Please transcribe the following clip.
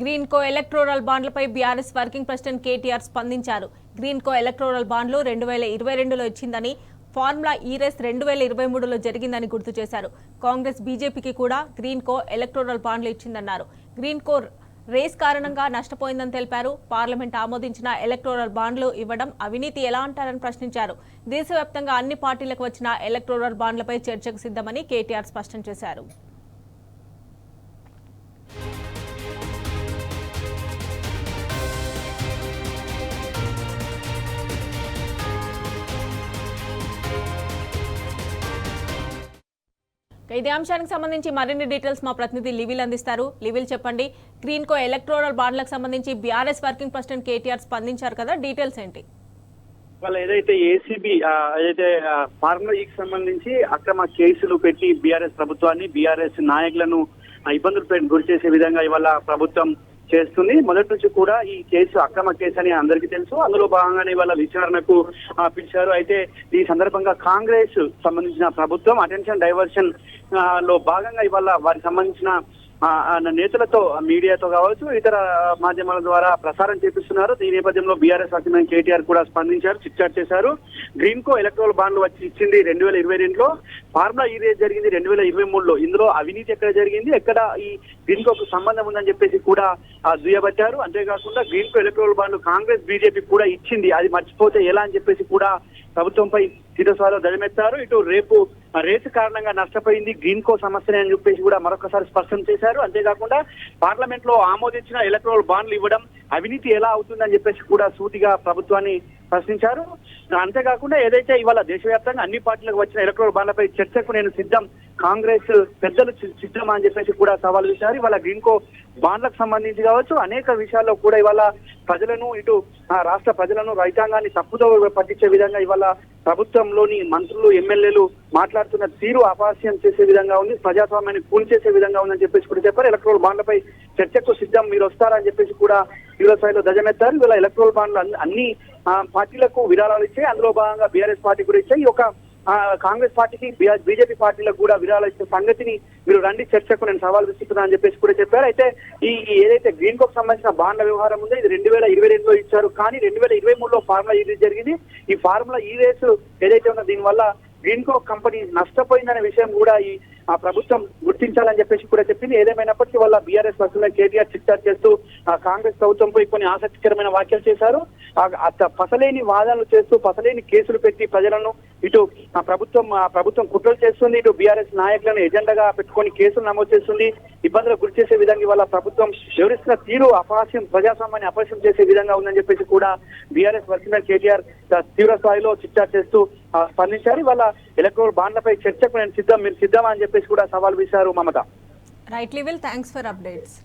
Green కో electoral బాండ్లపై BRS working president KTR స్పందించారు. Greenko electoral బాండ్లు 2022లో ఇచ్చిందని, ఫార్ములా ఈ రేస్ 2023లో జరిగిందని గుర్తు చేశారు. కాంగ్రెస్ బీజేపీకి కూడా గ్రీన్ కో ఎలక్టోరల్ బాండ్లు ఇచ్చిందన్నారు. గ్రీన్ కో రేస్ కారణంగా నష్టపోయిందని తెలిపారు. పార్లమెంట్ ఆమోదించిన ఎలక్టోరల్ బాండ్లు ఇవ్వడం అవినీతి ఎలా అంటారని ప్రశ్నించారు. దేశవ్యాప్తంగా అన్ని పార్టీలకు వచ్చిన ఎలక్టోరల్ బాండ్లపై చర్చకు సిద్ధమని కేటీఆర్ స్పష్టం చేశారు. ఇదే అంశానికి సంబంధించి మరిన్ని డీటెయిల్స్ మా ప్రతినిధి లివిల్ అందిస్తారు. లివిల్ చెప్పండి, గ్రీన్ కో ఎలక్టోరల్ బాండ్లకు సంబంధించి బీఆర్ఎస్ వర్కింగ్ ప్రెసిడెంట్ కేటీఆర్ స్పందించారు కదా, డీటెయిల్స్ ఏంటి? వాళ్ళు ఏదైతే ఏసీబీ ఏదైతే ఫార్ములా ఈకి సంబంధించి అక్రమ కేసులు పెట్టి బీఆర్ఎస్ ప్రభుత్వాన్ని, బీఆర్ఎస్ నాయకులను ఇబ్బందులు గురి చేసే విధంగా ఇవాళ ప్రభుత్వం చేస్తుంది. మొదటి నుంచి కూడా ఈ కేసు అక్రమ కేసు అని అందరికీ తెలుసు. అందులో భాగంగానే ఇవాళ విచారణకు పిలిచారు. అయితే ఈ సందర్భంగా కాంగ్రెస్ సంబంధించిన ప్రభుత్వం అటెన్షన్ డైవర్షన్ లో భాగంగా ఇవాళ వారికి సంబంధించిన నేతలతో, మీడియాతో కావచ్చు, ఇతర మాధ్యమాల ద్వారా ప్రసారం చేపిస్తున్నారు. ఈ నేపథ్యంలో బీఆర్ఎస్ వర్కింగ్ కేటీఆర్ కూడా స్పందించారు, చిట్చాట్ చేశారు. గ్రీన్ కో ఎలక్ట్రల్ బాండ్లు వచ్చి ఇచ్చింది 2022లో, ఫార్ములా ఈ రేస్ జరిగింది 2023లో. ఇందులో అవినీతి ఎక్కడ జరిగింది, ఎక్కడ ఈ గ్రీన్ కోకు సంబంధం ఉందని చెప్పేసి కూడా దుయ్యబట్టారు. అంతేకాకుండా గ్రీన్ కో ఎలక్ట్రల్ బాండ్లు కాంగ్రెస్ బీజేపీ కూడా ఇచ్చింది, అది మర్చిపోతే ఎలా అని చెప్పేసి కూడా ప్రభుత్వంపై తీవ్రస్థాయిలో ధ్వజమెత్తారు. ఇటు రేపు రేసు కారణంగా నష్టపోయింది గ్రీన్ కో సమస్యనే అని చెప్పేసి కూడా మరొకసారి స్పష్టం చేశారు. అంతేకాకుండా పార్లమెంట్ లో ఆమోదించిన ఎలక్ట్రల్ బాండ్లు ఇవ్వడం అవినీతి ఎలా అవుతుందని చెప్పేసి కూడా సూటిగా ప్రభుత్వాన్ని ప్రశ్నించారు. అంతేకాకుండా ఏదైతే ఇవాళ దేశవ్యాప్తంగా అన్ని పార్టీలకు వచ్చిన ఎలక్ట్రల్ బాండ్లపై చర్చకు నేను సిద్ధం, కాంగ్రెస్ పెద్దలు సిద్ధం అని చెప్పేసి కూడా సవాల్ చేశారు. ఇవాళ గ్రీన్ కో బాండ్లకు సంబంధించి కావచ్చు, అనేక విషయాల్లో కూడా ఇవాళ ప్రజలను, ఇటు రాష్ట్ర ప్రజలను, రైతాంగాన్ని తప్పుదో పట్టించే విధంగా ఇవాళ ప్రభుత్వంలోని మంత్రులు, ఎమ్మెల్యేలు మాట్లాడుతున్న తీరు అపహాస్యం చేసే విధంగా ఉంది, ప్రజాస్వామ్యాన్ని కూల్చేసే విధంగా ఉందని చెప్పేసి కూడా చెప్పారు. ఎలక్ట్రల్ బాండ్లపై చర్చకు సిద్ధం, మీరు వస్తారని చెప్పేసి కూడా తీవ్ర స్థాయిలో ధ్వజమెత్తారు. ఇవాళ ఎలక్ట్రల్ బాండ్లు అన్ని పార్టీలకు విరాళాలు ఇచ్చాయి. అందులో భాగంగా బీఆర్ఎస్ పార్టీ కూడా ఇచ్చాయి. ఒక కాంగ్రెస్ పార్టీకి, బీజేపీ పార్టీలకు కూడా విరాళాలు ఇచ్చే సంగతిని మీరు రండి చర్చకు నేను సవాల్ విసుకుతున్నా అని చెప్పేసి కూడా చెప్పారు. అయితే ఈ ఏదైతే గ్రీన్ కోకు సంబంధించిన బాండ్ల వ్యవహారం ఉందో ఇది 2022లో ఇచ్చారు, కానీ 2023లో ఫార్ములా ఈ రేస్ జరిగింది. ఈ ఫార్ములా ఈ రేసు ఏదైతే ఉందో దీనివల్ల గ్రీన్ కో కంపెనీ నష్టపోయిందనే విషయం కూడా ఈ ప్రభుత్వం గుర్తించాలని చెప్పేసి కూడా చెప్పింది. ఏదేమైనప్పటికీ వల్ల బీఆర్ఎస్ వర్కింగ్ కేటీఆర్ చిట్చాట్ చేస్తూ కాంగ్రెస్ ప్రభుత్వంపై కొన్ని ఆసక్తికరమైన వ్యాఖ్యలు చేశారు. పసలేని వాదనలు చేస్తూ, పసలేని కేసులు పెట్టి ప్రజలను, ఇటు ప్రభుత్వం కుట్రలు చేస్తుంది, ఇటు బీఆర్ఎస్ నాయకులను ఎజెండాగా పెట్టుకొని కేసులు నమోదు చేస్తుంది, ఇబ్బందులకు గురి చేసే విధంగా ఇవాళ ప్రభుత్వం వివరిస్తున్న తీరు అపహాస్యం, ప్రజాస్వామ్యాన్ని అపహాస్యం చేసే విధంగా ఉందని చెప్పేసి కూడా బీఆర్ఎస్ వర్కింగ్ కేటీఆర్ తీవ్ర స్థాయిలో చిట్చాట్ చేస్తూ స్పందించారు. ఇవాళ ఎలక్ట్రల్ బాండ్లపై చర్చకు నేను సిద్ధం, మీరు సిద్ధమా అని చెప్పేసి కూడా సవాల్ విసిరారు మమత. రైట్ లివిల్, థ్యాంక్స్ ఫర్ అప్డేట్స్.